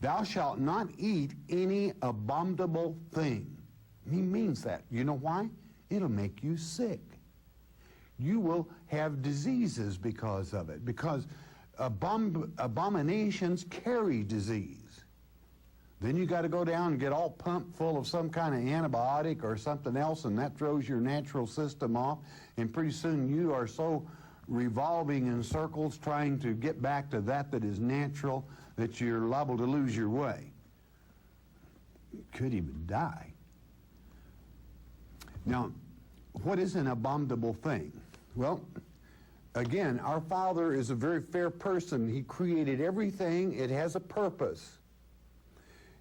Thou shalt not eat any abominable thing. He means that. You know why? It'll make you sick. You will have diseases because of it, because abominations carry disease. Then you got to go down and get all pumped full of some kind of antibiotic or something else, and that throws your natural system off, and pretty soon you are so revolving in circles trying to get back to that is natural that you're liable to lose your way. Could even die. Now, what is an abominable thing? Well, again, our Father is a very fair person. He created everything. It has a purpose.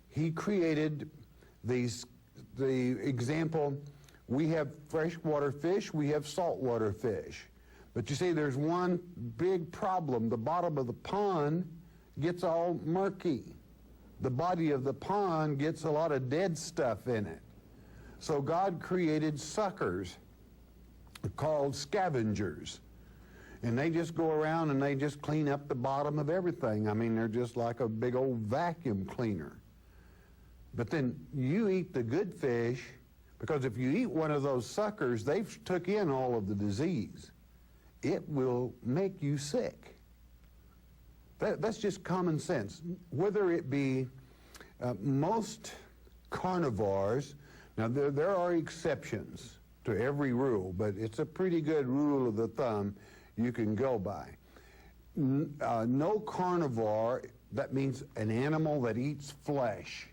He created the example, we have freshwater fish, we have saltwater fish. But you see, there's one big problem. The bottom of the pond gets all murky. The body of the pond gets a lot of dead stuff in it. So God created suckers called scavengers. And they just go around and they just clean up the bottom of everything. I mean, they're just like a big old vacuum cleaner. But then you eat the good fish, because if you eat one of those suckers, they've took in all of the disease. It will make you sick. That's just common sense. Whether it be most carnivores, now there are exceptions to every rule, but it's a pretty good rule of the thumb you can go by. No carnivore, that means an animal that eats flesh,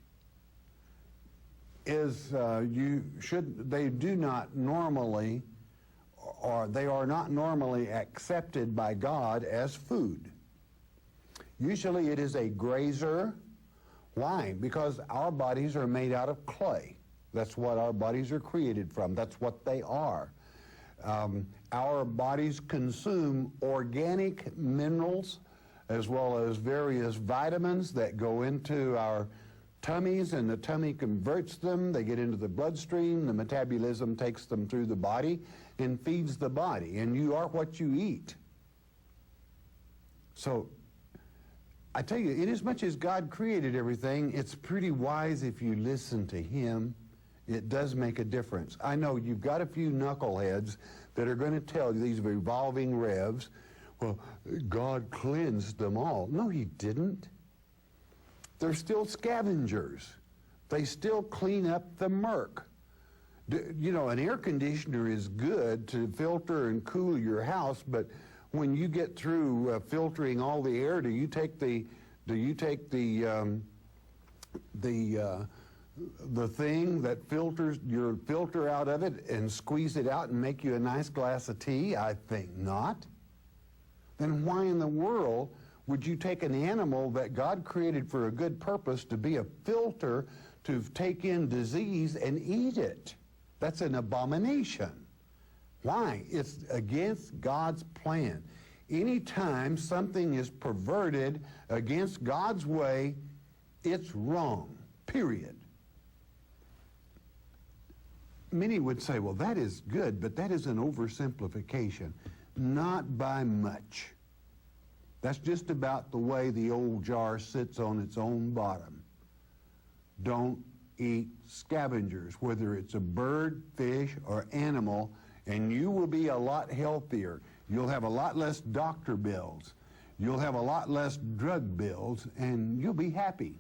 they do not normally, or they are not normally accepted by God as food. Usually it is a grazer. Why? Because our bodies are made out of clay. That's what our bodies are created from. That's what they are. Our bodies consume organic minerals as well as various vitamins that go into our tummies, and the tummy converts them. They get into the bloodstream. The metabolism takes them through the body and feeds the body. And you are what you eat. So I tell you, inasmuch as God created everything, it's pretty wise if you listen to Him. It does make a difference. I know you've got a few knuckleheads that are going to tell you, these revolving revs, well, God cleansed them all. No, He didn't. They're still scavengers. They still clean up the murk. You know, an air conditioner is good to filter and cool your house, but when you get through filtering all the air, do you take the thing that filters your filter out of it and squeeze it out and make you a nice glass of tea? I think not. Then why in the world would you take an animal that God created for a good purpose to be a filter to take in disease and eat it? That's an abomination. Why? It's against God's plan. Anytime something is perverted against God's way, it's wrong, period. Many would say, well, that is good, but that is an oversimplification. Not by much. That's just about the way the old jar sits on its own bottom. Don't eat scavengers, whether it's a bird, fish, or animal, and you will be a lot healthier. You'll have a lot less doctor bills. You'll have a lot less drug bills, and you'll be happy.